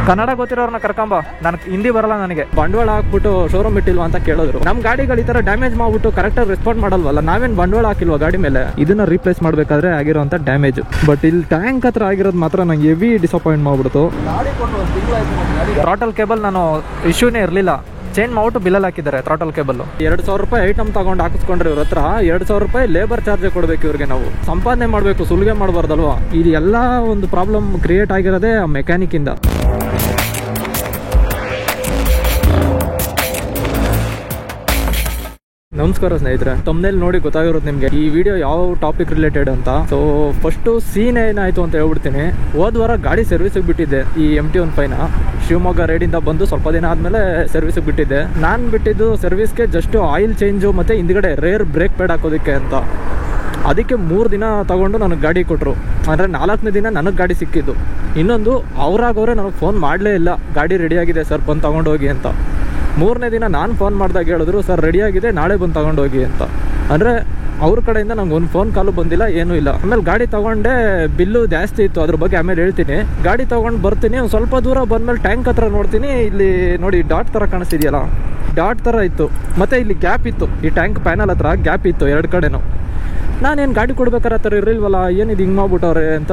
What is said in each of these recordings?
ಕನ್ನಡ ಗೊತ್ತಿರೋರ್ನ ಕರ್ಕೊಂಬ. ನನಗೆ ಹಿಂದಿ ಬರಲ್ಲ, ನನಗೆ ಬಂಡವಾಳ ಹಾಕ್ಬಿಟ್ಟು ಶೋರೂಮ್ ಇಟ್ಟಿಲ್ವಾ ಅಂತ ಕೇಳಿದ್ರು. ನಮ್ಮ ಗಾಡಿಗಳು ಈ ತರ ಡ್ಯಾಮೇಜ್ ಮಾಡ್ಬಿಟ್ಟು ಕರೆಕ್ಟಾಗಿ ರೆಸ್ಪಾಂಡ್ ಮಾಡಲ್ವಲ್ಲ, ನಾವೇನು ಬಂಡವಾಳ ಹಾಕಿಲ್ವಾ ಗಾಡಿ ಮೇಲೆ. ಇದನ್ನ ರೀಪ್ಲೇಸ್ ಮಾಡಬೇಕಾದ್ರೆ ಆಗಿರೋಂಥ ಡ್ಯಾಮೇಜ್. ಬಟ್ ಇಲ್ಲಿ ಟ್ಯಾಂಕ್ ಹತ್ರ ಆಗಿರೋದು ಮಾತ್ರ ನಂಗೆ ಹೆವಿ ಡಿಸಪಾಯಿಂಟ್ ಮಾಡ್ಬಿಡ್ತು. ಥ್ರಾಟಲ್ ಕೇಬಲ್ ನಾನು ಇಶ್ಯೂನೇ ಇರಲಿಲ್ಲ, ಚೇಂಜ್ ಮಾಡ್ಬಿಟ್ಟು ಬಿಲ್ಲಲ್ಲಿ ಹಾಕಿದ್ದಾರೆ ಥ್ರಾಟಲ್ ಕೇಬಲ್. 2,000 ರೂಪಾಯಿ ಐಟಮ್ ತಗೊಂಡು ಹಾಕಿಸ್ಕೊಂಡ್ರೆ ಇವ್ರ ಹತ್ರ 2,000 ರೂಪಾಯಿ ಲೇಬರ್ ಚಾರ್ಜ್ ಕೊಡಬೇಕು ಇವ್ರಿಗೆ. ನಾವು ಸಂಪಾದನೆ ಮಾಡಬೇಕು, ಸುಲಿಗೆ ಮಾಡಬಾರ್ದಲ್ವಾ. ಇದು ಎಲ್ಲ ಒಂದು ಪ್ರಾಬ್ಲಮ್ ಕ್ರಿಯೇಟ್ ಆಗಿರೋದೇ ಆ ಮೆಕ್ಯಾನಿಕ್ ಇಂದ. ನಮಸ್ಕಾರ ಸ್ನೇಹಿತರೆ, ತಮ್ಮನೇಲಿ ನೋಡಿ ಗೊತ್ತಾಗಿರೋದು ನಿಮಗೆ ಈ ವಿಡಿಯೋ ಯಾವ ಟಾಪಿಕ್ ರಿಲೇಟೆಡ್ ಅಂತ. ಸೊ ಫಸ್ಟ್ ಸೀನ್ ಏನಾಯ್ತು ಅಂತ ಹೇಳ್ಬಿಡ್ತೀನಿ. ಹೋದ ವಾರ ಗಾಡಿ ಸರ್ವಿಸಿಗೆ ಬಿಟ್ಟಿದ್ದೆ, ಈ MT-15ನ ಶಿವಮೊಗ್ಗ ರೈಡಿಂದ ಬಂದು ಸ್ವಲ್ಪ ದಿನ ಆದಮೇಲೆ ಸರ್ವಿಸಿಗೆ ಬಿಟ್ಟಿದ್ದೆ. ನಾನು ಬಿಟ್ಟಿದ್ದು ಸರ್ವಿಸ್ಗೆ ಜಸ್ಟ್ ಆಯಿಲ್ ಚೇಂಜು ಮತ್ತು ಹಿಂದ್ಗಡೆ ರೇರ್ ಬ್ರೇಕ್ ಪ್ಯಾಡ್ ಹಾಕೋದಕ್ಕೆ ಅಂತ. ಅದಕ್ಕೆ 3 ದಿನ ತಗೊಂಡು ನನಗೆ ಗಾಡಿ ಕೊಟ್ಟರು. ಅಂದರೆ 4ನೇ ದಿನ ನನಗೆ ಗಾಡಿ ಸಿಕ್ಕಿದ್ದು. ಇನ್ನೊಂದು ಅವರಾಗವ್ರೆ ನನಗೆ ಫೋನ್ ಮಾಡಲೇ ಇಲ್ಲ, ಗಾಡಿ ರೆಡಿಯಾಗಿದೆ ಸರ್ ಬಂದು ತೊಗೊಂಡೋಗಿ ಅಂತ. 3ನೇ ದಿನ ನಾನು ಫೋನ್ ಮಾಡಿದಾಗ ಹೇಳಿದ್ರು, ಸರ್ ರೆಡಿಯಾಗಿದೆ ನಾಳೆ ಬಂದು ತೊಗೊಂಡೋಗಿ ಅಂತ. ಅಂದರೆ ಅವ್ರ ಕಡೆಯಿಂದ ನಂಗೆ ಒಂದು ಫೋನ್ ಕಾಲು ಬಂದಿಲ್ಲ, ಏನೂ ಇಲ್ಲ. ಆಮೇಲೆ ಗಾಡಿ ತೊಗೊಂಡೆ, ಬಿಲ್ಲು ಜಾಸ್ತಿ ಇತ್ತು, ಅದ್ರ ಬಗ್ಗೆ ಆಮೇಲೆ ಹೇಳ್ತೀನಿ. ಗಾಡಿ ತೊಗೊಂಡು ಬರ್ತೀನಿ, ಒಂದು ಸ್ವಲ್ಪ ದೂರ ಬಂದಮೇಲೆ ಟ್ಯಾಂಕ್ ಹತ್ರ ನೋಡ್ತೀನಿ, ಇಲ್ಲಿ ನೋಡಿ ಡಾಟ್ ಥರ ಕಾಣಿಸ್ತಿದೆಯಲ್ಲ, ಡಾಟ್ ಥರ ಇತ್ತು. ಮತ್ತು ಇಲ್ಲಿ ಗ್ಯಾಪ್ ಇತ್ತು, ಈ ಟ್ಯಾಂಕ್ ಪ್ಯಾನಲ್ ಹತ್ರ ಗ್ಯಾಪ್ ಇತ್ತು 2 ಕಡೆನೂ. ನಾನೇನು ಗಾಡಿ ಕೊಡ್ಬೇಕಾರೆ ಆ ಥರ ಇರಲಿಲ್ವಲ್ಲ, ಏನಿದು ಹಿಂಗೆ ಮಾಡ್ಬಿಟ್ಟವ್ರೆ ಅಂತ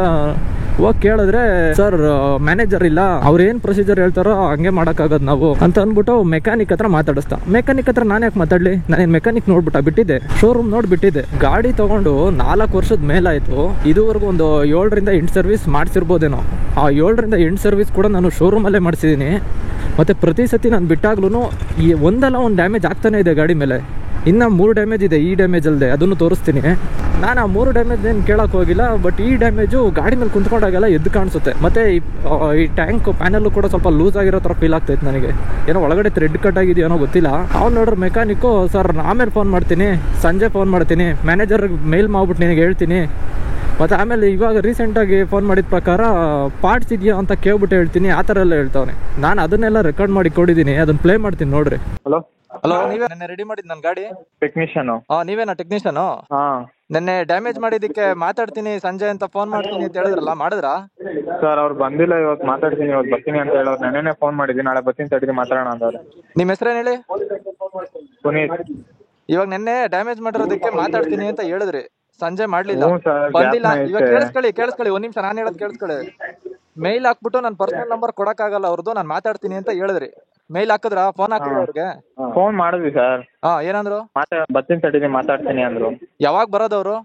ಹೋಗಿ ಕೇಳಿದ್ರೆ, ಸರ್ ಮ್ಯಾನೇಜರ್ ಇಲ್ಲ, ಅವ್ರು ಏನು ಪ್ರೊಸೀಜರ್ ಹೇಳ್ತಾರೋ ಹಂಗೆ ಮಾಡೋಕ್ಕಾಗೋದು ನಾವು ಅಂತ ಅಂದ್ಬಿಟ್ಟು ಮೆಕ್ಯಾನಿಕ್ ಹತ್ರ ಮಾತಾಡಿಸ್ತಾ. ಮೆಕ್ಯಾನಿಕ್ ಹತ್ರ ನಾನು ಯಾಕೆ ಮಾತಾಡಲಿ, ನಾನೇನು ಮೆಕ್ಯಾನಿಕ್ ಬಿಟ್ಟಿದ್ದೆ, ಶೋರೂಮ್ ನೋಡಿಬಿಟ್ಟಿದ್ದೆ. ಗಾಡಿ ತೊಗೊಂಡು 4 ವರ್ಷದ ಮೇಲಾಯಿತು. ಇದುವರೆಗೂ ಒಂದು 7ರಿಂದ 8 ಸರ್ವಿಸ್ ಮಾಡಿಸಿರ್ಬೋದೇನೋ. ಆ 7ರಿಂದ 8 ಸರ್ವಿಸ್ ಕೂಡ ನಾನು ಶೋರೂಮಲ್ಲೇ ಮಾಡಿಸಿದ್ದೀನಿ. ಮತ್ತು ಪ್ರತಿ ಸತಿ ನಾನು ಬಿಟ್ಟಾಗ್ಲೂ ಈ ಒಂದಲ್ಲ ಒಂದು ಡ್ಯಾಮೇಜ್ ಆಗ್ತಾನೆ ಇದೆ ಗಾಡಿ ಮೇಲೆ. ಇನ್ನು 3 ಡ್ಯಾಮೇಜ್ ಇದೆ, ಈ ಡ್ಯಾಮೇಜ್ ಅಲ್ಲದೆ, ಅದನ್ನು ತೋರಿಸ್ತೀನಿ. ನಾನು ಆ 3 ಡ್ಯಾಮೇಜ್ ಏನು ಕೇಳೋಕೆ ಹೋಗಿಲ್ಲ. ಬಟ್ ಈ ಡ್ಯಾಮೇಜು ಗಾಡಿ ಮೇಲೆ ಕುಂತ್ಕೊಂಡಾಗೆಲ್ಲ ಎದ್ದು ಕಾಣಿಸುತ್ತೆ. ಮತ್ತು ಈ ಟ್ಯಾಂಕ್ ಪ್ಯಾನಲ್ಲು ಕೂಡ ಸ್ವಲ್ಪ ಲೂಸ್ ಆಗಿರೋ ಥರ ಫೀಲ್ ಆಗ್ತೈತೆ ನನಗೆ. ಏನೋ ಒಳಗಡೆ ಥ್ರೆಡ್ ಕಟ್ ಆಗಿದೆಯೋ ಗೊತ್ತಿಲ್ಲ. ಅವ್ನು ನೋಡ್ರೆ ಮೆಕ್ಯಾನಿಕ್ಕು, ಸರ್ ಆಮೇಲೆ ಫೋನ್ ಮಾಡ್ತೀನಿ, ಸಂಜೆ ಫೋನ್ ಮಾಡ್ತೀನಿ, ಮ್ಯಾನೇಜರ್ಗೆ ಮೇಲ್ ಮಾಡ್ಬಿಟ್ಟು ನಿನಗೆ ಹೇಳ್ತೀನಿ. ಮತ್ತು ಆಮೇಲೆ ಇವಾಗ ರೀಸೆಂಟಾಗಿ ಫೋನ್ ಮಾಡಿದ ಪ್ರಕಾರ ಪಾರ್ಟ್ಸ್ ಇದೆಯಾ ಅಂತ ಕೇಳ್ಬಿಟ್ಟು ಹೇಳ್ತೀನಿ, ಆ ಥರ ಎಲ್ಲ ಹೇಳ್ತಾವನೆ. ನಾನು ಅದನ್ನೆಲ್ಲ ರೆಕಾರ್ಡ್ ಮಾಡಿ ಕೊಟ್ಟಿದ್ದೀನಿ, ಅದನ್ನು ಪ್ಲೇ ಮಾಡ್ತೀನಿ ನೋಡ್ರಿ. ಹಲೋ, ನೀವೇ ನೆನ್ನೆ ರೆಡಿ ಮಾಡಿದ್ದು ನನ್ನ ಗಾಡಿ ಟೆಕ್ನಿಷಿಯನ್? ನೀವೇನಾ ಟೆಕ್ನಿಷಿಯನ್? ನೆನ್ನೆ ಡ್ಯಾಮೇಜ್ ಮಾಡಿದ್ದಕ್ಕೆ ಮಾತಾಡ್ತೀನಿ ಸಂಜೆ ಅಂತ ಫೋನ್ ಮಾಡ್ತೀನಿ ಅಂತ ಹೇಳಿದ್ರಲ್ಲ, ಮಾಡಿದ್ರಾ? ಸರ್ ಅವ್ರು ಬಂದಿಲ್ಲ, ಇವತ್ತು ಮಾತಾಡ್ತೀನಿ, ಇವತ್ತು ಬರ್ತೀನಿ ಅಂತ ಹೇಳೋರು. ನೆನ್ನೆ ಫೋನ್ ಮಾಡಿದ್ದೀನಿ, ನಾಳೆ ಬರ್ತೀನಿ ತಡೀರಿ ಮಾತಾಡೋಣ ಅಂದವ್ರೆ. ನಿಮ್ಮ ಹೆಸರೇನು ಹೇಳಿ? ಪುನೀತ್. ಇವಾಗ ನೆನ್ನೆ ಡ್ಯಾಮೇಜ್ ಮಾಡಿರೋದಕ್ಕೆ ಮಾತಾಡ್ತೀನಿ ಅಂತ ಹೇಳಿದ್ರಿ, ಸಂಜೆ ಮಾಡ್ಲಿಲ್ಲ, ಬಂದಿಲ್ಲ. ಇವಾಗ ಕೇಳಿಸ್ಕೊಳ್ಳಿ 1 ನಿಮಿಷ, ನಾನು ಹೇಳೋದು ಕೇಳಿಸ್ಕೊಳ್ಳಿ. ಮೇಲ್ ಹಾಕ್ಬಿಟ್ಟು ನನ್ನ ಪರ್ಸನಲ್ ನಂಬರ್ ಕೊಡಕ್ಕಾಗಲ್ಲ ಅವ್ರದ್ದು, ನಾನು ಮಾತಾಡ್ತೀನಿ ಅಂತ ಹೇಳಿದ್ರಿ. ಮೇಲ್ ಹಾಕಿದ್ರಾ? ಫೋನ್ ಹಾಕಿದ್ರ ಅವ್ರಿಗೆ? ಫೋನ್ ಮಾಡಿದ್ವಿ ಸರ್. ಏನಂದ್ರು? ಬರ್ತೀನಿ ತಡೀರಿ ಮಾತಾಡ್ತೀನಿ ಅಂದ್ರು. ಯಾವಾಗ ಬರೋದವ್ರು?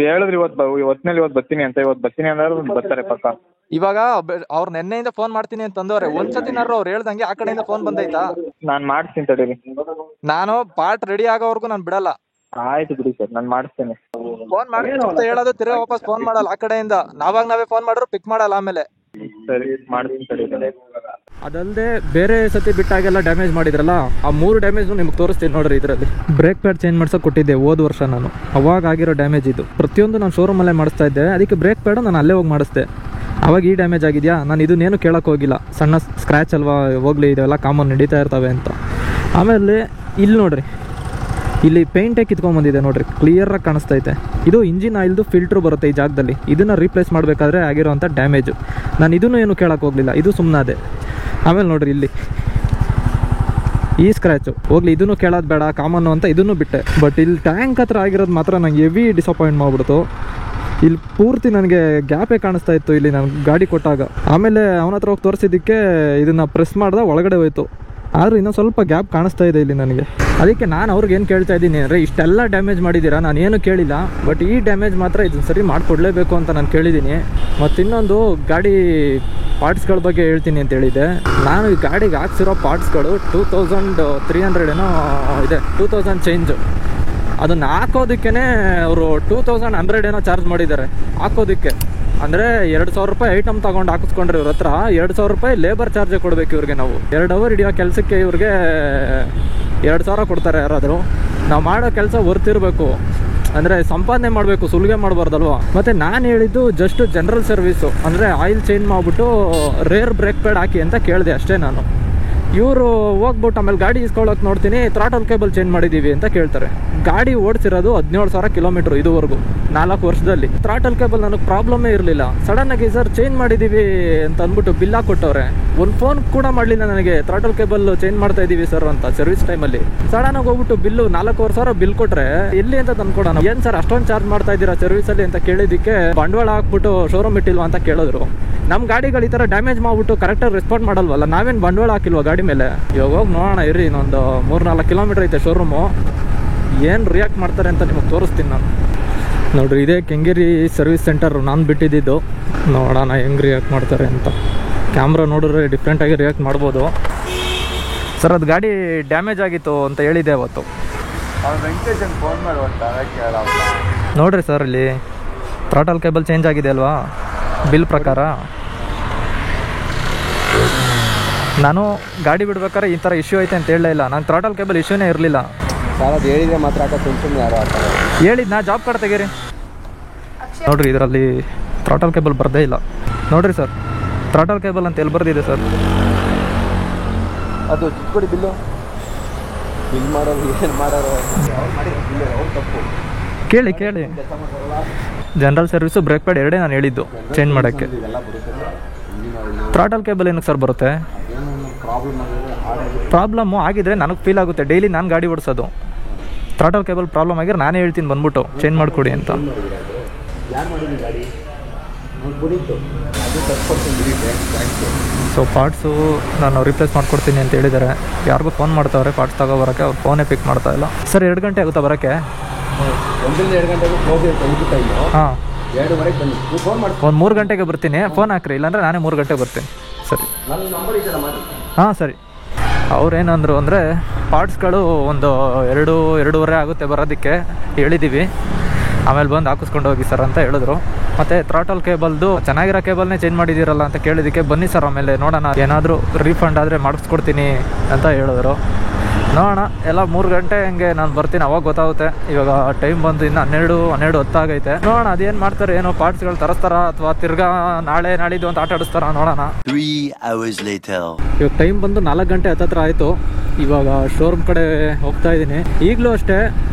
ಹೇಳಿದ್ರಿ ಇವತ್ತಿನಲ್ಲಿ ಇವತ್ತು ಬರ್ತೀನಿ ಅಂತ. ಇವತ್ತು ಬರ್ತೀನಿ ಅಂದ್ರೆ ಬರ್ತಾರೆ ಪಕ್ಕ. ಇವಾಗ ಅವ್ರು ನೆನ್ನೆಯಿಂದ ಫೋನ್ ಮಾಡ್ತೀನಿ ಅಂತ ಅಂದವ್ರೆ. ಒಂದ್ಸತಿನಾರು ಅವ್ರು ಹೇಳ್ದಂಗೆ ಆ ಕಡೆಯಿಂದ ಫೋನ್ ಬಂದೈತಾ? ನಾನ್ ಮಾಡಿಸ್ತೀನಿ ತಡೀರಿ. ನಾನು ಪಾರ್ಟ್ ರೆಡಿ ಆಗೋವರೆಗೂ ನಾನು ಬಿಡಲ್ಲ. ಆಯ್ತು ಬಿಡಿ ಸರ್, ನಾನು ಮಾಡಿಸ್ತೇನೆ. ಫೋನ್ ಮಾಡಿ ಅಂತ ಹೇಳೋದು, ತಿರ್ಗಾ ವಾಪಸ್ ಫೋನ್ ಮಾಡಲ್ಲ ಆ ಕಡೆಯಿಂದ. ನಾವೇ ಫೋನ್ ಮಾಡಿದ್ರು ಪಿಕ್ ಮಾಡಲ್ಲ ಆಮೇಲೆ. ಸರಿ, ಮಾಡಿಸ್ತೀನಿ ತಡೀರಿ. ಅದಲ್ಲದೆ ಬೇರೆ ಸತಿ ಬಿಟ್ಟಾಗೆಲ್ಲ ಡ್ಯಾಮೇಜ್ ಮಾಡಿದ್ರಲ್ಲ, ಆ 3 ಡ್ಯಾಮೇಜ್ ನಿಮ್ಗೆ ತೋರಿಸ್ತೀನಿ ನೋಡ್ರಿ. ಇದರಲ್ಲಿ ಬ್ರೇಕ್ ಪ್ಯಾಡ್ ಚೇಂಜ್ ಮಾಡ್ಸೋಕೆ ಕೊಟ್ಟಿದ್ದೆ ಹೋದ ವರ್ಷ ನಾನು. ಅವಾಗ ಆಗಿರೋ ಡ್ಯಾಮೇಜ್ ಇದು. ಪ್ರತಿಯೊಂದು ನಾನು ಶೋರೂಮಲ್ಲೇ ಮಾಡಿಸ್ತಾ ಇದ್ದೆ, ಅದಕ್ಕೆ ಬ್ರೇಕ್ ಪ್ಯಾಡು ನಾನು ಅಲ್ಲೇ ಹೋಗಿ ಮಾಡಿಸ್ದೆ. ಅವಾಗ ಈ ಡ್ಯಾಮೇಜ್ ಆಗಿದೆಯಾ, ನಾನು ಇದನ್ನೇನು ಕೇಳೋಕೆ ಹೋಗಿಲ್ಲ. ಸಣ್ಣ ಸ್ಕ್ರ್ಯಾಚ್ ಅಲ್ವಾ, ಹೋಗ್ಲಿ ಇದೆಲ್ಲ ಕಾಮನ್ ನಡೀತಾ ಇರ್ತವೆ ಅಂತ. ಆಮೇಲೆ ಇಲ್ಲಿ ನೋಡ್ರಿ, ಇಲ್ಲಿ ಪೇಂಟೇ ಕಿತ್ಕೊಂಡ್ಬಂದಿದೆ ನೋಡ್ರಿ, ಕ್ಲಿಯರಾಗಿ ಕಾಣಿಸ್ತೈತೆ. ಇದು ಇಂಜಿನ್ ಆಯಿಲ್ದು ಫಿಲ್ಟ್ರ್ ಬರುತ್ತೆ ಈ ಜಾಗದಲ್ಲಿ. ಇದನ್ನು ರೀಪ್ಲೇಸ್ ಮಾಡಬೇಕಾದ್ರೆ ಆಗಿರೋಂಥ ಡ್ಯಾಮೇಜು. ನಾನು ಇದನ್ನು ಏನು ಕೇಳೋಕೆ ಹೋಗಲಿಲ್ಲ, ಇದು ಸುಮ್ಮನಾದೆ. ಆಮೇಲೆ ನೋಡ್ರಿ, ಇಲ್ಲಿ ಈ ಸ್ಕ್ರ್ಯಾಚು, ಹೋಗ್ಲಿ ಇದನ್ನು ಕೇಳೋದು ಬೇಡ, ಕಾಮನ್ನು ಅಂತ ಇದನ್ನು ಬಿಟ್ಟೆ. ಬಟ್ ಇಲ್ಲಿ ಟ್ಯಾಂಕ್ ಹತ್ರ ಆಗಿರೋದು ಮಾತ್ರ ನಂಗೆ ಹೆವಿ ಡಿಸಪಾಯಿಂಟ್ ಮಾಡಿಬಿಡ್ತು. ಇಲ್ಲಿ ಪೂರ್ತಿ ನನಗೆ ಗ್ಯಾಪೇ ಕಾಣಿಸ್ತಾ ಇತ್ತು ಇಲ್ಲಿ ನಾನು ಗಾಡಿ ಕೊಟ್ಟಾಗ. ಆಮೇಲೆ ಅವನ ಹತ್ರ ಹೋಗಿ ತೋರಿಸಿದ್ದಕ್ಕೆ ಇದನ್ನು ಪ್ರೆಸ್ ಮಾಡ್ದೆ, ಒಳಗಡೆ ಹೋಯ್ತು. ಆದರೂ ಇನ್ನೊಂದು ಸ್ವಲ್ಪ ಗ್ಯಾಪ್ ಕಾಣಿಸ್ತಾ ಇದೆ ಇಲ್ಲಿ ನನಗೆ. ಅದಕ್ಕೆ ನಾನು ಅವ್ರಿಗೆ ಏನು ಕೇಳ್ತಾ ಇದ್ದೀನಿ ಅಂದರೆ, ಇಷ್ಟೆಲ್ಲ ಡ್ಯಾಮೇಜ್ ಮಾಡಿದ್ದೀರಾ, ನಾನು ಏನು ಕೇಳಿಲ್ಲ, ಬಟ್ ಈ ಡ್ಯಾಮೇಜ್ ಮಾತ್ರ ಇದನ್ನು ಸರಿ ಮಾಡಿಕೊಡ್ಲೇಬೇಕು ಅಂತ ನಾನು ಕೇಳಿದ್ದೀನಿ. ಮತ್ತು ಇನ್ನೊಂದು ಗಾಡಿ ಪಾರ್ಟ್ಸ್ಗಳ ಬಗ್ಗೆ ಹೇಳ್ತೀನಿ ಅಂತ ಹೇಳಿದ್ದೆ. ನಾನು ಈ ಗಾಡಿಗೆ ಹಾಕ್ಸಿರೋ ಪಾರ್ಟ್ಸ್ಗಳು 2300 ಏನೋ ಇದೆ, 2000 ಚೇಂಜು. ಅದನ್ನು ಹಾಕೋದಕ್ಕೇ ಅವರು 2100 ಏನೋ ಚಾರ್ಜ್ ಮಾಡಿದ್ದಾರೆ ಹಾಕೋದಕ್ಕೆ. ಅಂದರೆ 2,000 ರೂಪಾಯಿ ಐಟಮ್ ತಗೊಂಡು ಹಾಕಿಸ್ಕೊಂಡ್ರೆ ಇವ್ರ ಹತ್ರ 2,000 ರೂಪಾಯಿ ಲೇಬರ್ ಚಾರ್ಜೇ ಕೊಡಬೇಕು ಇವ್ರಿಗೆ. ನಾವು 2 ಅವರ್ ಹಿಡಿಯೋ ಕೆಲಸಕ್ಕೆ ಇವ್ರಿಗೆ 2,000 ಕೊಡ್ತಾರೆ ಯಾರಾದರೂ. ನಾವು ಮಾಡೋ ಕೆಲಸ ವರ್ತಿರಬೇಕು, ಅಂದರೆ ಸಂಪಾದನೆ ಮಾಡಬೇಕು, ಸುಲಿಗೆ ಮಾಡಬಾರ್ದಲ್ವ. ಮತ್ತು ನಾನು ಹೇಳಿದ್ದು ಜಸ್ಟ್ ಜನರಲ್ ಸರ್ವಿಸು, ಅಂದರೆ ಆಯಿಲ್ ಚೇಂಜ್ ಮಾಡಿಬಿಟ್ಟು ರೇರ್ ಬ್ರೇಕ್ ಪ್ಯಾಡ್ ಹಾಕಿ ಅಂತ ಕೇಳಿದೆ ಅಷ್ಟೇ ನಾನು. ಇವರು ಹೋಗ್ಬಿಟ್ಟು ಆಮೇಲೆ ಗಾಡಿ ಇಸ್ಕೊಳ್ಳೋಕೆ ನೋಡ್ತೀನಿ, ಥ್ರಾಟಲ್ ಕೇಬಲ್ ಚೇಂಜ್ ಮಾಡಿದ್ದೀವಿ ಅಂತ ಕೇಳ್ತಾರೆ. ಗಾಡಿ ಓಡಿಸಿರೋದು 17,000 ಕಿಲೋಮೀಟ್ರ್ ಇದುವರೆಗೂ 4 ವರ್ಷದಲ್ಲಿ. ಥ್ರಾಟಲ್ ಕೇಬಲ್ ನನಗೆ ಪ್ರಾಬ್ಲಮ್ಮೇ ಇರಲಿಲ್ಲ. ಸಡನ್ನಾಗಿ ಸರ್ ಚೇಂಜ್ ಮಾಡಿದ್ದೀವಿ ಅಂತ ಅಂದ್ಬಿಟ್ಟು ಬಿಲ್ ಕೊಟ್ಟವ್ರೆ. ಒಂದು ಫೋನ್ ಕೂಡ ಮಾಡಲಿಲ್ಲ ನನಗೆ, ಥ್ರಾಟಲ್ ಕೇಬಲ್ ಚೇಂಜ್ ಮಾಡ್ತಾ ಇದ್ದೀವಿ ಸರ್ ಅಂತ ಸರ್ವಿಸ್ ಟೈಮಲ್ಲಿ. ಸಡನ್ನಾಗಿ ಹೋಗ್ಬಿಟ್ಟು ಬಿಲ್ಲು 4,500 ಬಿಲ್ ಕೊಟ್ಟರೆ ಎಲ್ಲಿ ಅಂತ ತಂದ್ಕೊಡೋಣ. ಏನು ಸರ್ ಅಷ್ಟೊಂದು ಚಾರ್ಜ್ ಮಾಡ್ತಾ ಇದ್ದೀರಾ ಸರ್ವಿಸಲ್ಲಿ ಅಂತ ಕೇಳಿದ್ದಕ್ಕೆ ಬಂಡವಾಳ ಹಾಕ್ಬಿಟ್ಟು ಶೋರೂಮ್ ಇಟ್ಟಿಲ್ವಾ ಅಂತ ಕೇಳಿದ್ರು. ನಮ್ಮ ಗಾಡಿಗಳು ಈ ಥರ ಡ್ಯಾಮೇಜ್ ಮಾಡಿಬಿಟ್ಟು ಕರೆಕ್ಟಾಗಿ ರೆಸ್ಪಾಂಡ್ ಮಾಡಲ್ವಲ್ಲ, ನಾವೇನು ಬಂಡವಾಳ ಹಾಕಿಲ್ವ ಗಾಡಿ ಮೇಲೆ. ಇವಾಗ ಹೋಗಿ ನೋಡೋಣ ಇರಿ, ಇನ್ನೊಂದು 3-4 ಕಿಲೋಮೀಟ್ರ್ ಐತೆ ಶೋರೂಮು. ಏನು ರಿಯಾಕ್ಟ್ ಮಾಡ್ತಾರೆ ಅಂತ ನಿಮಗೆ ತೋರಿಸ್ತೀನಿ ನಾನು. ನೋಡ್ರಿ, ಇದೇ ಕೆಂಗೇರಿ ಸರ್ವಿಸ್ ಸೆಂಟರ್ ನಾನು ಬಿಟ್ಟಿದ್ದು. ನೋಡೋಣ ಹೆಂಗೆ ರಿಯಾಕ್ಟ್ ಮಾಡ್ತಾರೆ ಅಂತ. ಕ್ಯಾಮ್ರಾ ನೋಡಿದ್ರೆ ಡಿಫ್ರೆಂಟಾಗಿ ರಿಯಾಕ್ಟ್ ಮಾಡ್ಬೋದು. ಸರ್ ಅದು ಗಾಡಿ ಡ್ಯಾಮೇಜ್ ಆಗಿತ್ತು ಅಂತ ಹೇಳಿದೆ ಅವತ್ತು. ಫೋನ್ ಮಾಡುವಂತ ನೋಡ್ರಿ ಸರ್, ಇಲ್ಲಿ ಥ್ರಾಟಲ್ ಕೇಬಲ್ ಚೇಂಜ್ ಆಗಿದೆ ಅಲ್ವಾ ಬಿಲ್ ಪ್ರಕಾರ. ನಾನು ಗಾಡಿ ಬಿಡ್ಬೇಕಾದ್ರೆ ಈ ಥರ ಇಶ್ಯೂ ಐತೆ ಅಂತ ಹೇಳಲೇ ಇಲ್ಲ. ನಾನು ಥ್ರಾಟಲ್ ಕೇಬಲ್ ಇಶ್ಯೂನೇ ಇರಲಿಲ್ಲ ಸರ್. ಅದು ಹೇಳಿದ್ರೆ ಮಾತ್ರ ಸುಮ್ಮನೆ ಯಾರು ಹೇಳಿದ್ನಾ ಜಾಬ್ ಕಾರ್ಡ್ ತೆಗೀರಿ. ನೋಡ್ರಿ, ಇದರಲ್ಲಿ ಥ್ರಾಟಲ್ ಕೇಬಲ್ ಬರದೇ ಇಲ್ಲ. ನೋಡ್ರಿ ಸರ್, ಥ್ರಾಟಲ್ ಕೇಬಲ್ ಅಂತ ಎಲ್ಲಿ ಬರ್ದಿದೆ ಸರ್? ಅದು ಕೊಡಿ ಬಿಲ್ಲು. ಬಿಲ್ ಮಾಡೋರು ಏನು ಮಾಡೋರು ತಪ್ಪು. ಕೇಳಿ ಜನರಲ್ ಸರ್ವಿಸು ಬ್ರೇಕ್ ಪ್ಯಾಡ್ ಎರಡೇ ನಾನು ಹೇಳಿದ್ದು ಚೇಂಜ್ ಮಾಡೋಕ್ಕೆ. ಥ್ರಾಟಲ್ ಕೇಬಲ್ ಏನಕ್ಕೆ ಸರ್ ಬರುತ್ತೆ? ಪ್ರಾಬ್ಲಮ್ಮು ಆಗಿದ್ರೆ ನನಗೆ ಫೀಲ್ ಆಗುತ್ತೆ. ಡೈಲಿ ನಾನು ಗಾಡಿ ಓಡಿಸೋದು. ಥ್ರಾಟಲ್ ಕೇಬಲ್ ಪ್ರಾಬ್ಲಮ್ ಆಗಿದ್ರೆ ನಾನೇ ಹೇಳ್ತೀನಿ ಬಂದ್ಬಿಟ್ಟು ಚೇಂಜ್ ಮಾಡಿಕೊಡಿ ಅಂತ. ಸೊ ಪಾರ್ಟ್ಸು ನಾನು ರಿಪ್ಲೇಸ್ ಮಾಡ್ಕೊಡ್ತೀನಿ ಅಂತ ಹೇಳಿದ್ದಾರೆ. ಯಾರಿಗೂ ಫೋನ್ ಮಾಡ್ತಾವ್ರೆ ಪಾರ್ಟ್ಸ್ ತಗೋಬರೋಕ್ಕೆ, ಅವ್ರು ಫೋನೇ ಪಿಕ್ ಮಾಡ್ತಾ ಇಲ್ಲ. ಸರ್ 2 ಗಂಟೆ ಆಗುತ್ತಾ ಬರೋಕ್ಕೆ? 1-2 ಗಂಟೆಗೂ ಹಾಂ, 2:30 ಬನ್ನಿ. ಫೋನ್ ಮಾಡಿ. ಒಂದು 3 ಗಂಟೆಗೆ ಬರ್ತೀನಿ, ಫೋನ್ ಹಾಕ್ರಿ, ಇಲ್ಲಾಂದರೆ ನಾನೇ 3 ಗಂಟೆಗೆ ಬರ್ತೀನಿ. ಸರಿ, ನನ್ನ ನಂಬರ್ ಇದೆಯಲ್ಲ ಮಾಡಿ. ಹಾಂ ಸರಿ. ಅವ್ರೇನಂದ್ರು ಅಂದರೆ ಪಾರ್ಟ್ಸ್ಗಳು ಒಂದು 2-2.5 ಆಗುತ್ತೆ ಬರೋದಕ್ಕೆ ಹೇಳಿದ್ದೀವಿ, ಆಮೇಲೆ ಬಂದು ಹಾಕಿಸ್ಕೊಂಡು ಹೋಗಿ ಸರ್ ಅಂತ ಹೇಳಿದ್ರು. ಮತ್ತು ಥ್ರಾಟಲ್ ಕೇಬಲ್ದು ಚೆನ್ನಾಗಿರೋ ಕೇಬಲ್ನೇ ಚೇಂಜ್ ಮಾಡಿದ್ದೀರಲ್ಲ ಅಂತ ಕೇಳಿದ್ದಕ್ಕೆ ಬನ್ನಿ ಸರ್ ಆಮೇಲೆ ನೋಡೋಣ, ಏನಾದರೂ ರೀಫಂಡ್ ಆದರೆ ಮಾಡಿಸ್ಕೊಡ್ತೀನಿ ಅಂತ ಹೇಳಿದ್ರು. ನೋಡೋಣ, ಎಲ್ಲ 3 ಗಂಟೆ ಹಂಗೆ ನಾನು ಬರ್ತೀನಿ, ಅವಾಗ ಗೊತ್ತಾಗುತ್ತೆ. ಇವಾಗ ಟೈಮ್ ಬಂದು ಇನ್ನು 12 ಹೊತ್ತಾಗೈತೆ. ನೋಡೋಣ ಅದೇನು ಮಾಡ್ತಾರೆ, ಏನೋ ಪಾರ್ಟ್ಸ್ಗಳು ತರಿಸ್ತಾರ ಅಥವಾ ತಿರ್ಗಾ ನಾಳಿದ್ದು ಅಂತ ಆಟ ಆಡಿಸ್ತಾರ, ನೋಡೋಣ. 3 hours later. ಇವಾಗ ಟೈಮ್ ಬಂದು 4 ಗಂಟೆ ಹತ್ತತ್ರ ಆಯಿತು. ಇವಾಗ ಶೋರೂಮ್ ಕಡೆ ಹೋಗ್ತಾ ಇದ್ದೀನಿ. ಈಗಲೂ ಅಷ್ಟೇ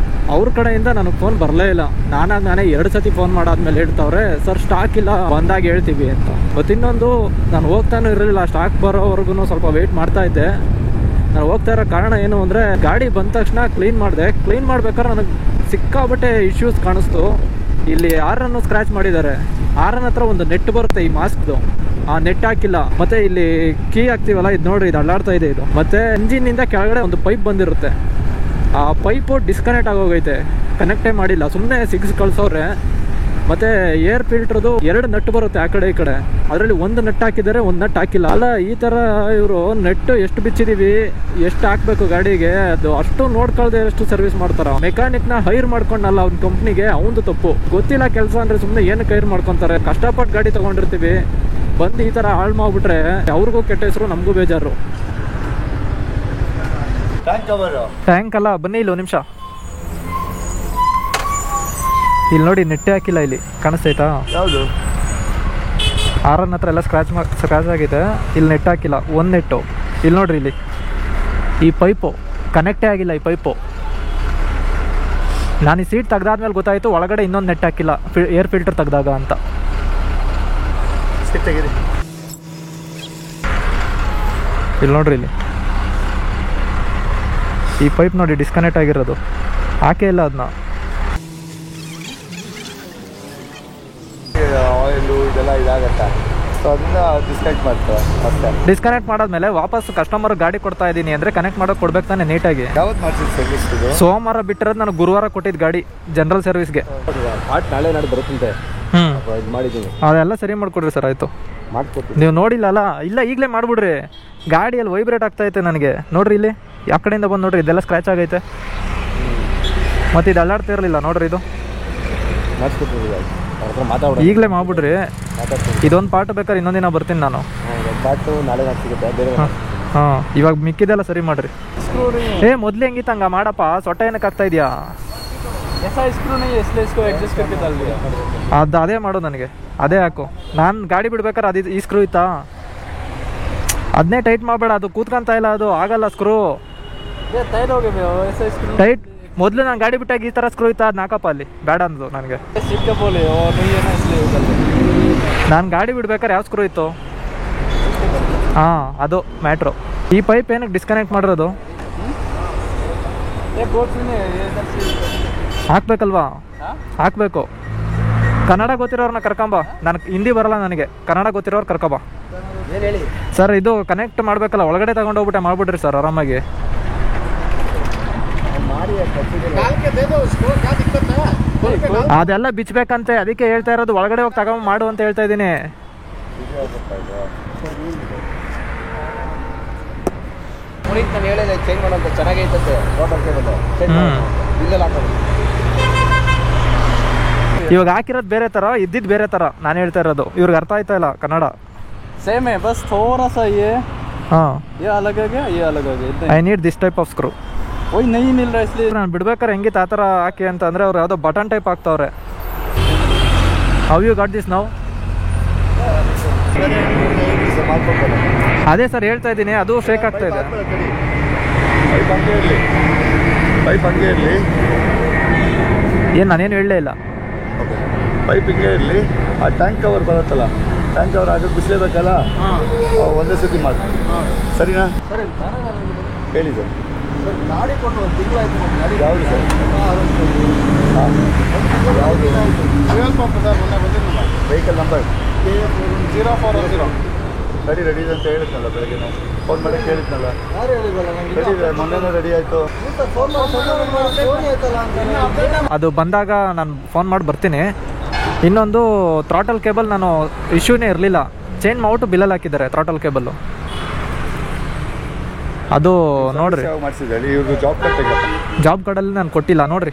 ಅವ್ರ ಕಡೆಯಿಂದ ನನಗೆ ಫೋನ್ ಬರಲೇ ಇಲ್ಲ. ನಾನೇ 2 ಸತಿ ಫೋನ್ ಮಾಡಾದ್ಮೇಲೆ ಹೇಳ್ತಾವ್ರೆ ಸರ್ ಸ್ಟಾಕ್ ಇಲ್ಲ, ಬಂದಾಗ ಹೇಳ್ತೀವಿ ಅಂತ. ಮತ್ತು ಇನ್ನೊಂದು, ನಾನು ಹೋಗ್ತಾನೂ ಇರಲಿಲ್ಲ, ಸ್ಟಾಕ್ ಬರೋವರೆಗೂ ಸ್ವಲ್ಪ ವೆಯ್ಟ್ ಮಾಡ್ತಾ ಇದ್ದೆ. ನಾನು ಹೋಗ್ತಾ ಇರೋ ಕಾರಣ ಏನು ಅಂದರೆ, ಗಾಡಿ ಬಂದ ತಕ್ಷಣ ಕ್ಲೀನ್ ಮಾಡಿದೆ. ಕ್ಲೀನ್ ಮಾಡ್ಬೇಕಾದ್ರೆ ನನಗೆ ಸಿಕ್ಕಾಬಟ್ಟೆ ಇಶ್ಯೂಸ್ ಕಾಣಿಸ್ತು. ಇಲ್ಲಿ ಆರನ್ನು ಸ್ಕ್ರ್ಯಾಚ್ ಮಾಡಿದ್ದಾರೆ. ಆರನ್ ಹತ್ರ ಒಂದು ನೆಟ್ ಬರುತ್ತೆ ಈ ಮಾಸ್ಕ್ದು, ಆ ನೆಟ್ ಹಾಕಿಲ್ಲ. ಮತ್ತೆ ಇಲ್ಲಿ ಕೀ ಹಾಕ್ತೀವಲ್ಲ, ಇದು ನೋಡ್ರಿ, ಇದು ಅಲ್ಲಾಡ್ತಾ ಇದೆ ಇದು. ಮತ್ತೆ ಇಂಜಿನಿಂದ ಕೆಳಗಡೆ ಒಂದು ಪೈಪ್ ಬಂದಿರುತ್ತೆ, ಆ ಪೈಪು ಡಿಸ್ಕನೆಕ್ಟ್ ಆಗೋಗೈತೆ, ಕನೆಕ್ಟೇ ಮಾಡಿಲ್ಲ, ಸುಮ್ಮನೆ ಸಿಗ್ಸ್ ಕಳ್ಸೋರೆ. ಮತ್ತು ಏರ್ ಫಿಲ್ಟ್ರದು 2 ನಟ್ ಬರುತ್ತೆ ಆ ಕಡೆ ಈ ಕಡೆ, ಅದರಲ್ಲಿ 1 ನಟ್ ಹಾಕಿದ್ದಾರೆ, 1 ನಟ್ ಹಾಕಿಲ್ಲ. ಅಲ್ಲ, ಈ ಥರ ಇವರು ನೆಟ್ ಎಷ್ಟು ಬಿಚ್ಚಿದ್ದೀವಿ, ಎಷ್ಟು ಹಾಕಬೇಕು ಗಾಡಿಗೆ, ಅದು ಅಷ್ಟು ನೋಡ್ಕೊಳ್ದೆ ಎಷ್ಟು ಸರ್ವಿಸ್ ಮಾಡ್ತಾರೆ. ಮೆಕ್ಯಾನಿಕ್ನ ಹೈರ್ ಮಾಡ್ಕೊಂಡಲ್ಲ ಅವ್ನ ಕಂಪ್ನಿಗೆ, ಅವನದು ತಪ್ಪು. ಗೊತ್ತಿಲ್ಲ ಕೆಲಸ ಅಂದರೆ ಸುಮ್ಮನೆ ಏನಕ್ಕೆ ಹೈರ್ ಮಾಡ್ಕೊತಾರೆ? ಕಷ್ಟಪಟ್ಟು ಗಾಡಿ ತೊಗೊಂಡಿರ್ತೀವಿ, ಬಂದು ಈ ಥರ ಹಾಳು ಮಾಡಿಬಿಟ್ರೆ ಅವ್ರಿಗೂ ಕೆಟ್ಟ ಹೆಸರು, ನಮಗೂ ಬೇಜಾರು. ಟ್ಯಾಂಕ್ ಅಲ್ಲ, ಬನ್ನಿ ಇಲ್ಲಿ 1 ನಿಮಿಷ. ಇಲ್ಲಿ ನೋಡಿ, ನೆಟ್ಟೆ ಹಾಕಿಲ್ಲ, ಇಲ್ಲಿ ಕಾಣಿಸ್ತೈತಾ? ಯಾವುದು? ಆರನ್ ಹತ್ರ ಎಲ್ಲ ಸ್ಕ್ರಾಚ್ ಆಗಿದೆ. ಇಲ್ಲಿ ನೆಟ್ ಹಾಕಿಲ್ಲ, 1 ನೆಟ್ಟು. ಇಲ್ಲಿ ನೋಡ್ರಿ, ಇಲ್ಲಿ ಈ ಪೈಪು ಕನೆಕ್ಟೇ ಆಗಿಲ್ಲ. ಈ ಪೈಪು ನಾನು ಈ ಸೀಟ್ ತೆಗ್ದಾದ್ಮೇಲೆ ಗೊತ್ತಾಯಿತು ಒಳಗಡೆ ಇನ್ನೊಂದು ನೆಟ್ ಹಾಕಿಲ್ಲ, ಏರ್ ಫಿಲ್ಟರ್ ತೆಗ್ದಾಗ ಅಂತ. ಇಲ್ಲಿ ನೋಡ್ರಿ, ಇಲ್ಲಿ ಈ ಪೈಪ್ ನೋಡಿ ಡಿಸ್ಕನೆಕ್ಟ್ ಆಗಿರೋದು, ಹಾಕೇ ಇಲ್ಲ ಅದನ್ನ. ಆಯಿಲು ಇದೆಲ್ಲ ಇದಾಗತ್ತೆ, ಸೊ ಅದನ್ನ ಡಿಸ್ಕನೆಕ್ಟ್ ಮಾಡ್ತಾರೆ. ಮತ್ತೆ ಡಿಸ್ಕನೆಕ್ಟ್ ಮಾಡಾದ್ಮೇಲೆ ವಾಪಸ್ ಕಸ್ಟಮರ್ ಗಾಡಿ ಕೊಡ್ತಾ ಇದ್ದೀನಿ ಅಂದರೆ ಕನೆಕ್ಟ್ ಮಾಡೋಕೆ ಕೊಡ್ಬೇಕು ತಾನೆ ನೀಟಾಗಿ. ಯಾವತ್ತು ಮಾಡ್ಸಿದ್ದು ಸರ್ವಿಸ್ ಇದು? ಸೋಮವಾರ ಬಿಟ್ಟಿರೋದು ನನಗೆ ಗುರುವಾರ ಕೊಟ್ಟಿದ್ದು ಗಾಡಿ ಜನರಲ್ ಸರ್ವಿಸ್ಗೆ. ಪಾರ್ಟ್ ನಾಳೆ ನಾಳೆ ಬರುತ್ತಂತೆ, ಇದು ಮಾಡಿದ್ದೀನಿ. ಅದೆಲ್ಲ ಸರಿ ಮಾಡಿಕೊಡ್ರಿ ಸರ್. ಆಯಿತು, ಮಾಡ್ಕೊಡ್ತೀನಿ. ನೀವು ನೋಡಿಲ್ಲ ಅಲ್ಲ? ಇಲ್ಲ, ಈಗಲೇ ಮಾಡಿಬಿಡ್ರಿ. ಗಾಡಿಯಲ್ಲಿ ವೈಬ್ರೇಟ್ ಆಗ್ತಾಯಿತ್ತೆ ನನಗೆ. ನೋಡ್ರಿ, ಇಲ್ಲಿ ಯಾವ ಕಡೆಯಿಂದ ಬಂದು ನೋಡ್ರಿ, ಇದೆಲ್ಲ ಸ್ಕ್ರ್ಯಾಚ್ ಆಗೈತೆ. ಮತ್ತು ಇದು ಅಲ್ಲಾಡ್ತಾ ಇರಲಿಲ್ಲ ನೋಡ್ರಿ, ಇದು ಮಾಡಿಸ್ಕೊಡ್ತೀನಿ. ಮಾತಾಡೋದು ಈಗಲೇ ಮಾಡ್ಬಿಡ್ರಿ. ಇದೊಂದು ಪಾರ್ಟ್ ಬೇಕಾದ್ರೆ ಇನ್ನೊಂದು ದಿನ ಬರ್ತೀನಿ ನಾನು. ಪಾರ್ಟು ನಾಳೆ ಸಿಗುತ್ತೆ ಬೇರೆ. ಹಾಂ, ಇವಾಗ ಮಿಕ್ಕಿದೆಲ್ಲ ಸರಿ ಮಾಡಿರಿ. ಮೊದಲು ಹೆಂಗಿತ್ತು ಹಂಗ ಮಾಡಪ್ಪ, ಸೊಟ್ಟೆ ಏನಕ್ಕೆ ಆಗ್ತಾ ಇದೆಯಾ? ಅದೇ ಮಾಡು, ನನಗೆ ಅದೇ ಹಾಕು. ನಾನು ಗಾಡಿ ಬಿಡ್ಬೇಕಾದ್ರೆ ಅದು ಈ ಸ್ಕ್ರೂ ಇತ್ತಾ? ಅದನ್ನೇ ಟೈಟ್ ಮಾಡಬೇಡ, ಅದು ಕೂತ್ಕೊಂತ ಇಲ್ಲ, ಅದು ಆಗಲ್ಲ ಸ್ಕ್ರೂ ಟೈಟ್ ಹೋಗಿ ಟೈಟ್. ಮೊದಲು ನಾನು ಗಾಡಿ ಬಿಟ್ಟಾಗ ಈ ಥರ ಸ್ಕ್ರೂ ಇತ್ತು, ಅದು ನಾಕಪ್ಪ ಅಲ್ಲಿ ಬೇಡ ಅಂದು ನನಗೆ. ನಾನು ಗಾಡಿ ಬಿಡ್ಬೇಕಾದ್ರೆ ಯಾವ ಸ್ಕ್ರೂ ಇತ್ತು? ಹಾಂ, ಅದು ಮ್ಯಾಟ್ರು. ಈ ಪೈಪ್ ಏನಕ್ಕೆ ಡಿಸ್ಕನೆಕ್ಟ್ ಮಾಡಿರೋದು? ಹಾಕ್ಬೇಕಲ್ವಾ? ಹಾಕ್ಬೇಕು. ಕನ್ನಡ ಗೊತ್ತಿರೋರ್ನ ಕರ್ಕೊಂಬ, ನನಗೆ ಹಿಂದಿ ಬರಲ್ಲ, ನನಗೆ ಕನ್ನಡ ಗೊತ್ತಿರೋರು ಕರ್ಕೊಂಬ. ಸರ್ ಇದು ಕನೆಕ್ಟ್ ಮಾಡಬೇಕಲ್ಲ, ಒಳಗಡೆ ತಗೊಂಡೋಗ್ಬಿಟ್ಟೆ ಮಾಡಿಬಿಡ್ರಿ ಸರ್ ಆರಾಮಾಗಿ. ಅದೆಲ್ಲ ಬಿಚ್ಚಬೇಕಂತೆ, ಅದಕ್ಕೆ ಹೇಳ್ತಾ ಇರೋದು ಒಳಗಡೆ ಹೋಗಿ ತಗೊಂಡು ಮಾಡು ಅಂತ ಹೇಳ್ತಾ ಇದ್ದೀನಿ. ನಾನು ಹೇಳಿದೆ ಚೇಂಜ್ ಮಾಡೋಂತ ಚೆನ್ನಾಗೈತಂತೆ ಟೋಟಲ್ ಕೇಬಲ್ ಇವಾಗ ಹಾಕಿರೋದು ಬೇರೆ ಥರ, ಇದ್ದಿದ್ದು ಬೇರೆ ಥರ. ನಾನು ಹೇಳ್ತಾ ಇರೋದು ಇವ್ರಿಗೆ ಅರ್ಥ ಆಯ್ತಾ ಇಲ್ಲ ಕನ್ನಡ. सेम है बस थोड़ा सा हाँ ये अलग हो गया, ये अलग हो गया. I need this type of screw. वही नहीं मिल रहा इसलिए ನಾನು ಬಿಡ್ಬೇಕಾರೆ ಹೆಂಗಿತ್ತು ಆ ಥರ ಹಾಕಿ ಅಂತ ಅಂದರೆ ಅವ್ರು ಯಾವುದೋ ಬಟನ್ ಟೈಪ್ ಹಾಕ್ತಾವ್ರೆ. ಹೌ ಯು ಗಾಟ್ ದಿಸ್ ನಾವು? ಅದೇ ಸರ್ ಹೇಳ್ತಾ ಇದ್ದೀನಿ, ಅದು ಶೇಕ್ ಆಗ್ತಾ ಇದೆ. ಏನು ನಾನೇನು ಹೇಳಲೇ ಇಲ್ಲ. ಪೈಪ್ ಹಿಂಗೆ ಇರಲಿ, ಆ ಟ್ಯಾಂಕ್ ಕವರ್ ಬರುತ್ತಲ್ಲ, ಟ್ಯಾಂಕ್ ಕವರ್ ಹಾಕಿ ಬಿಸಿಲೇಬೇಕಲ್ಲ, ಒಂದೇ ಸತಿ ಮಾಡಿ ಸರಿನಾ? ಹೇಳಿ ಸರ್. ಗಾಡಿ ಕೊಟ್ಟು ಒಂದು ತಿಂಗಳಾಯ್ತು. ಯಾವುದು ಸರ್? ಯಾವುದು ವೆಹಿಕಲ್ ನಂಬರ್? 0410. ರೆಡಿ ಅಂತ ಹೇಳಿದ್ನಲ್ಲ ಬೆಳಗ್ಗೆ, ಫೋನ್ ಮಾಡಿ ಕೇಳಿದ್ನಲ್ಲ. ರೆಡಿ ಇದೆ, ಮೊನ್ನೆನೇ ರೆಡಿ ಆಯಿತು. ಅದು ಬಂದಾಗ ನಾನು ಫೋನ್ ಮಾಡಿ ಬರ್ತೀನಿ. ಇನ್ನೊಂದು ಥ್ರಾಟಲ್ ಕೇಬಲ್ ನಾನು ಇಶ್ಯೂನೇ ಇರಲಿಲ್ಲ, ಚೇಂಜ್ ಮಾಡ್ಬಿಟ್ಟು ಬಿಲ್ಲಲ್ಲಿ ಹಾಕಿದ್ದಾರೆ ಥ್ರಾಟಲ್ ಕೇಬಲ್ಲು. ಅದು ನೋಡ್ರಿ, ಮಾಡಿಸಿದ್ದಾರೆ ಇವ್ರಿಗೆ ಜಾಬ್ ಕಾರ್ಡ್. ಜಾಬ್ ಕಾರ್ಡಲ್ಲಿ ನಾನು ಕೊಟ್ಟಿಲ್ಲ ನೋಡ್ರಿ.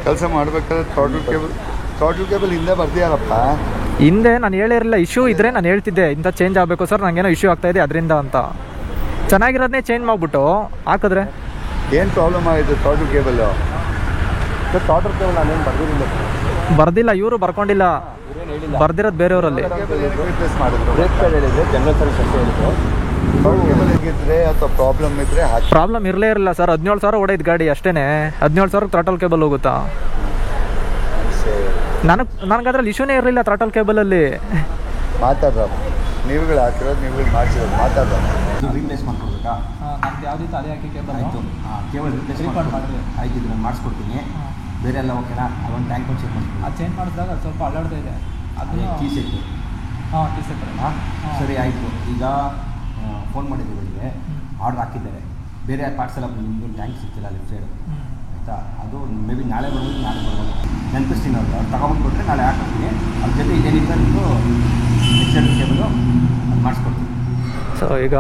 ಕೆಲಸ ಮಾಡಬೇಕಾದ್ರೆ ಥ್ರಾಟಲ್ ಕೇಬಲ್ ಹಿಂದೆ ಬರ್ತೀಯಾರಪ್ಪ. ಹಿಂದೆ ನಾನು ಹೇಳಿರಲಿಲ್ಲ, ಇಶ್ಯೂ ಇದ್ದರೆ ನಾನು ಹೇಳ್ತಿದ್ದೆ ಇಂಥ ಚೇಂಜ್ ಆಗಬೇಕು ಸರ್, ನನಗೇನೋ ಇಶ್ಯೂ ಆಗ್ತಾಯಿದೆ ಅದರಿಂದ ಅಂತ. ಚೆನ್ನಾಗಿರೋದನ್ನೇ ಚೇಂಜ್ ಮಾಡಿಬಿಟ್ಟು ಹಾಕಿದ್ರೆ ಏನು ಪ್ರಾಬ್ಲಮ್ ಆಯಿತು? ಥ್ರಾಟಲ್ ಕೇಬಲ್ಲು ನಾನೇನು ಬರ್ದಿರಲಿಲ್ಲ. ಬರ್ದಿಲ್ಲ, ಇವರು ಬರ್ಕೊಂಡಿಲ್ಲ, ಬರ್ದಿರೋದು ಬೇರೆಯವರಲ್ಲಿ. ರಿಪ್ಲೇಸ್ ಮಾಡಿದ್ರು. ಬ್ರೇಕ್ ಪ್ಯಾಡ್ ಹೇಳಿದ್ರೆ ಜನರಲ್ ಸರ್ವಿಸ್ ಅಂತ ಹೇಳಿದ್ರು. ಕೇಬಲ್ ಹೇಗಿದ್ರೆ ಅಥವಾ ಪ್ರಾಬ್ಲಮ್ ಇದ್ದರೆ ಹಾಕಿ. ಪ್ರಾಬ್ಲಮ್ ಇರಲೇ ಇರಲಿಲ್ಲ ಸರ್. 17,000 ಹೊಡೆದು ಗಾಡಿ ಅಷ್ಟೇ. 17,000 ಥ್ರಾಟಲ್ ಕೇಬಲ್ ಹೋಗುತ್ತಾ? ನನಗದ್ರಲ್ಲಿ ಇಶ್ಯೂನೇ ಇರಲಿಲ್ಲ ಥ್ರಾಟಲ್ ಕೇಬಲಲ್ಲಿ. ಮಾತಾಡ್ರ ನೀವುಗಳು ಹಾಕಿರೋದು, ನೀವುಗಳು ಮಾಡಿಸಿರೋದು ಮಾತಾಡ್ರ. ರೀಪ್ಲೇಸ್ ಮಾಡ್ಕೊಡ್ಬೇಕಾ? ನಮ್ಗೆ ಯಾವುದಿತ್ತು ಅದೇ ಹಾಕಿ ಕೇಬಲ್ ಆಯಿತು. ಕೇಬಲ್ ರೀಪ್ಲೇಸ್ ಮಾಡಿದ್ರೆ ಆಯ್ತು, ಇದನ್ನು ಮಾಡಿಸ್ಕೊಡ್ತೀನಿ. ಬೇರೆ ಎಲ್ಲ ಓಕೆನಾ? ಅದೊಂದು ಟ್ಯಾಂಕ್ ಚೆಕ್ ಮಾಡ್ತೀನಿ. ಅದು ಚೇಂಜ್ ಮಾಡಿಸಿದಾಗ ಅದು ಸ್ವಲ್ಪ ಅಲ್ಲಾಡ್ತಾ ಇದೆ. ಅದೇ ಕೀ ಸೆಟ್ಟು. ಹಾಂ ಕೀ ಸೆಟ್. ಸರಿ ಆಯಿತು. ಈಗ ಫೋನ್ ಮಾಡಿದ್ದೀವಿ, ಇವರಿಗೆ ಆರ್ಡ್ರ್ ಹಾಕಿದ್ದಾರೆ. ಬೇರೆ ಪಾರ್ಟ್ಸ್ ಎಲ್ಲ ನಿಮ್ಮದು ಟ್ಯಾಂಕ್ ಸಿಗ್ತಿಲ್ಲ ಲೆಫ್ಟ್ ಸೈಡು, ಆಯಿತಾ? ಅದು ಮೇ ಬಿ ನಾಳೆ ಬರ್ಬೋದು, ನಾಳೆ ಬರ್ಬೋದು. ನೆನಪಿಸ್ತೀನಿ ಅವ್ರು ತಗೊಂಡ್ಬಿಟ್ರೆ ನಾಳೆ ಹಾಕ್ತೀನಿ. ಅದ್ರ ಜೊತೆ ಇದೇನಿತ್ತು ನಿಮ್ಮದು ಎಕ್ಸ್ಟೆಂಡ್ ಕೇಬಲು ಅದು ಮಾಡಿಸ್ಕೊಡ್ತೀನಿ. ಸೊ ಈಗ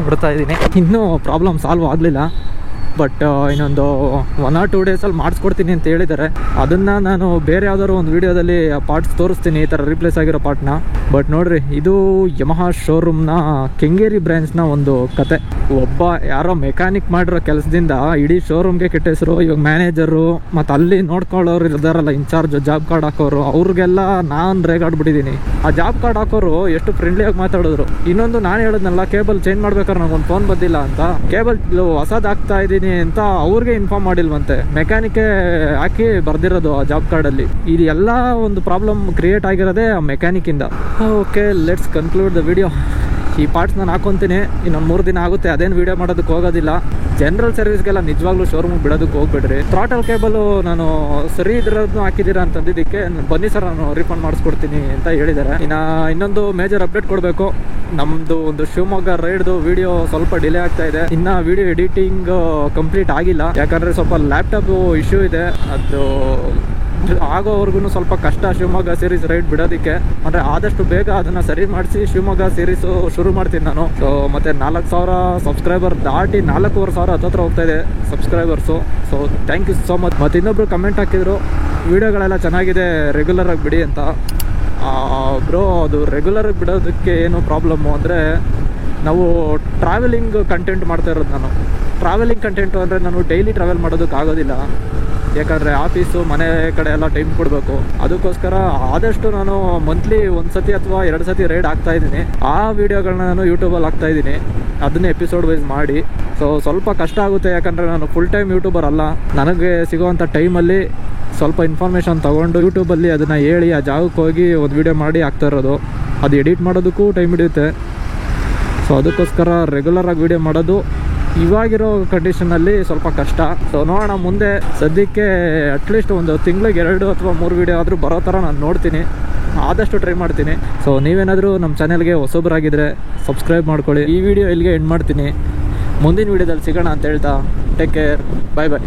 ಬಿಡ್ತಾ ಇದ್ದೀನಿ. ಇನ್ನೂ ಪ್ರಾಬ್ಲಮ್ ಸಾಲ್ವ್ ಆಗಲಿಲ್ಲ, ಬಟ್ ಇನ್ನೊಂದು 1 or 2 ಡೇಸಲ್ಲಿ ಮಾಡಿಸ್ಕೊಡ್ತೀನಿ ಅಂತ ಹೇಳಿದ್ದಾರೆ. ಅದನ್ನು ನಾನು ಬೇರೆ ಯಾವ್ದಾದ್ರು ಒಂದು ವೀಡಿಯೋದಲ್ಲಿ ಆ ಪಾರ್ಟ್ಸ್ ತೋರಿಸ್ತೀನಿ, ಈ ಥರ ರೀಪ್ಲೇಸ್ ಆಗಿರೋ ಪಾರ್ಟ್ನ. ಬಟ್ ನೋಡಿರಿ, ಇದು ಯಮಹಾ ಶೋರೂಮ್ನ ಕೆಂಗೇರಿ ಬ್ರ್ಯಾಂಚ್ನ ಒಂದು ಕತೆ. ಒಬ್ಬ ಯಾರೋ ಮೆಕ್ಯಾನಿಕ್ ಮಾಡಿರೋ ಕೆಲಸದಿಂದ ಇಡೀ ಶೋರೂಮ್ಗೆ ಕೆಟ್ಟ ಹೆಸರು. ಇವಾಗ ಮ್ಯಾನೇಜರು ಮತ್ತು ಅಲ್ಲಿ ನೋಡ್ಕೊಳ್ಳೋರು ಇರ್ತಾರಲ್ಲ, ಇನ್ಚಾರ್ಜ್, ಜಾಬ್ ಕಾರ್ಡ್ ಹಾಕೋರು, ಅವ್ರಿಗೆಲ್ಲ ನಾನು ರೇಗಾಡ್ಬಿಟ್ಟಿದ್ದೀನಿ. ಆ ಜಾಬ್ ಕಾರ್ಡ್ ಹಾಕೋರು ಎಷ್ಟು ಫ್ರೆಂಡ್ಲಿಯಾಗಿ ಮಾತಾಡಿದ್ರು. ಇನ್ನೊಂದು ನಾನು ಹೇಳಿದ್ನಲ್ಲ, ಕೇಬಲ್ ಚೇಂಜ್ ಮಾಡ್ಬೇಕಾದ್ರೆ ನನಗೊಂದು ಫೋನ್ ಬಂದಿಲ್ಲ ಅಂತ, ಕೇಬಲ್ ಹೊಸದು ಹಾಕ್ತಾ ಇದ್ದೀನಿ ಅಂತ ಅವ್ರಿಗೆ ಇನ್ಫಾರ್ಮ್ ಮಾಡಿಲ್ವಂತೆ. ಮೆಕ್ಯಾನಿಕ್ಕೆ ಹಾಕಿ ಬರ್ದಿರೋದು ಆ ಜಾಬ್ ಕಾರ್ಡಲ್ಲಿ. ಇದು ಎಲ್ಲ ಒಂದು ಪ್ರಾಬ್ಲಮ್ ಕ್ರಿಯೇಟ್ ಆಗಿರೋದೇ ಆ ಮೆಕ್ಯಾನಿಕ್ಕಿಂದ. Okay, let's conclude the video. ಈ ಪಾರ್ಟ್ಸ್ ನಾನು ಹಾಕೊತೀನಿ, ಇನ್ನೊಂದು 3 ದಿನ ಆಗುತ್ತೆ. ಅದೇನು ವೀಡಿಯೋ ಮಾಡೋದಕ್ಕೆ ಹೋಗೋದಿಲ್ಲ. ಜನರಲ್ ಸರ್ವಿಸ್ಗೆಲ್ಲ ನಿಜವಾಗ್ಲೂ ಶೋರೂಮಿಗೆ ಬಿಡೋದಕ್ಕೆ ಹೋಗ್ಬೇಡ್ರಿ. ಥ್ರಾಟಲ್ ಕೇಬಲು ನಾನು ಸರಿ ಇದ್ರದ್ದು ಹಾಕಿದ್ದೀರಾ ಅಂತಂದಿದ್ದಕ್ಕೆ ಬನ್ನಿ ಸರ್ ನಾನು ರೀಫಂಡ್ ಮಾಡಿಸ್ಕೊಡ್ತೀನಿ ಅಂತ ಹೇಳಿದ್ದಾರೆ. ಇನ್ನೊಂದು ಮೇಜರ್ ಅಪ್ಡೇಟ್ ಕೊಡಬೇಕು. ನಮ್ಮದು ಒಂದು ಶಿವಮೊಗ್ಗ ರೈಡ್ದು ವಿಡಿಯೋ ಸ್ವಲ್ಪ ಡಿಲೇ ಆಗ್ತಾ ಇದೆ. ಇನ್ನು ವಿಡಿಯೋ ಎಡಿಟಿಂಗ್ ಕಂಪ್ಲೀಟ್ ಆಗಿಲ್ಲ, ಯಾಕಂದರೆ ಸ್ವಲ್ಪ ಲ್ಯಾಪ್ಟಾಪು ಇಶ್ಯೂ ಇದೆ. ಅದು ಆಗೋವರೆಗೂ ಸ್ವಲ್ಪ ಕಷ್ಟ ಶಿವಮೊಗ್ಗ ಸೀರೀಸ್ ರೈಡ್ ಬಿಡೋದಕ್ಕೆ. ಅಂದರೆ ಆದಷ್ಟು ಬೇಗ ಅದನ್ನು ಸರಿ ಮಾಡಿಸಿ ಶಿವಮೊಗ್ಗ ಸೀರೀಸು ಶುರು ಮಾಡ್ತೀನಿ ನಾನು. ಸೊ ಮತ್ತು 4,000 ಸಬ್ಸ್ಕ್ರೈಬರ್ ದಾಟಿ 4,500 ಹತ್ತತ್ರ ಹೋಗ್ತಾ ಇದೆ subscribers. So thank you so much. ಮತ್ತು ಇನ್ನೊಬ್ರು ಕಮೆಂಟ್ ಹಾಕಿದ್ರು, ವೀಡಿಯೋಗಳೆಲ್ಲ ಚೆನ್ನಾಗಿದೆ, ರೆಗ್ಯುಲರಾಗಿ ಬಿಡಿ ಅಂತ. ಬ್ರೋ, ಅದು ರೆಗ್ಯುಲರಾಗಿ ಬಿಡೋದಕ್ಕೆ ಏನು ಪ್ರಾಬ್ಲಮ್ಮು ಅಂದರೆ, ನಾವು ಟ್ರಾವೆಲಿಂಗ್ ಕಂಟೆಂಟ್ ಮಾಡ್ತಾ ಇರೋದು. ನಾನು ಟ್ರಾವೆಲಿಂಗ್ ಕಂಟೆಂಟು ಅಂದರೆ ನಾನು ಡೈಲಿ ಟ್ರಾವೆಲ್ ಮಾಡೋದಕ್ಕೆ ಆಗೋದಿಲ್ಲ. ಯಾಕಂದರೆ ಆಫೀಸು ಮನೆ ಕಡೆ ಎಲ್ಲ ಟೈಮ್ ಕೊಡಬೇಕು. ಅದಕ್ಕೋಸ್ಕರ ಆದಷ್ಟು ನಾನು ಮಂತ್ಲಿ 1 ಸತಿ ಅಥವಾ 2 ಸತಿ ರೈಡ್ ಆಗ್ತಾಯಿದ್ದೀನಿ. ಆ ವಿಡಿಯೋಗಳನ್ನ ನಾನು ಯೂಟ್ಯೂಬಲ್ಲಿ ಹಾಕ್ತಾಯಿದ್ದೀನಿ, ಅದನ್ನೇ ಎಪಿಸೋಡ್ ವೈಸ್ ಮಾಡಿ. ಸೊ ಸ್ವಲ್ಪ ಕಷ್ಟ ಆಗುತ್ತೆ, ಯಾಕಂದರೆ ನಾನು ಫುಲ್ ಟೈಮ್ ಯೂಟ್ಯೂಬರ್ ಅಲ್ಲ. ನನಗೆ ಸಿಗೋವಂಥ ಟೈಮಲ್ಲಿ ಸ್ವಲ್ಪ ಇನ್ಫಾರ್ಮೇಷನ್ ತೊಗೊಂಡು ಯೂಟ್ಯೂಬಲ್ಲಿ ಅದನ್ನು ಹೇಳಿ ಆ ಜಾಗಕ್ಕೆ ಹೋಗಿ ಒಂದು ವಿಡಿಯೋ ಮಾಡಿ ಹಾಕ್ತಾ ಇರೋದು. ಅದು ಎಡಿಟ್ ಮಾಡೋದಕ್ಕೂ ಟೈಮ್ ಹಿಡಿಯುತ್ತೆ. ಸೊ ಅದಕ್ಕೋಸ್ಕರ ರೆಗ್ಯುಲರಾಗಿ ವಿಡಿಯೋ ಮಾಡೋದು ಇವಾಗಿರೋ ಕಂಡೀಷನಲ್ಲಿ ಸ್ವಲ್ಪ ಕಷ್ಟ. ಸೊ ನೋಡೋಣ ಮುಂದೆ. ಸದ್ಯಕ್ಕೆ ಅಟ್ಲೀಸ್ಟ್ ಒಂದು ತಿಂಗಳಿಗೆ 2 ಅಥವಾ 3 ವಿಡಿಯೋ ಆದರೂ ಬರೋ ಥರ ನಾನು ನೋಡ್ತೀನಿ, ಆದಷ್ಟು ಟ್ರೈ ಮಾಡ್ತೀನಿ. ಸೊ ನೀವೇನಾದರೂ ನಮ್ಮ ಚಾನೆಲ್ಗೆ ಹೊಸಬರಾಗಿದ್ದರೆ ಸಬ್ಸ್ಕ್ರೈಬ್ ಮಾಡ್ಕೊಳ್ಳಿ. ಈ ವಿಡಿಯೋ ಇಲ್ಲಿಗೆ ಎಂಡ್ ಮಾಡ್ತೀನಿ. ಮುಂದಿನ ವಿಡಿಯೋದಲ್ಲಿ ಸಿಗೋಣ ಅಂತ ಹೇಳ್ತಾ ಟೇಕ್ ಕೇರ್, ಬಾಯ್ ಬಾಯ್.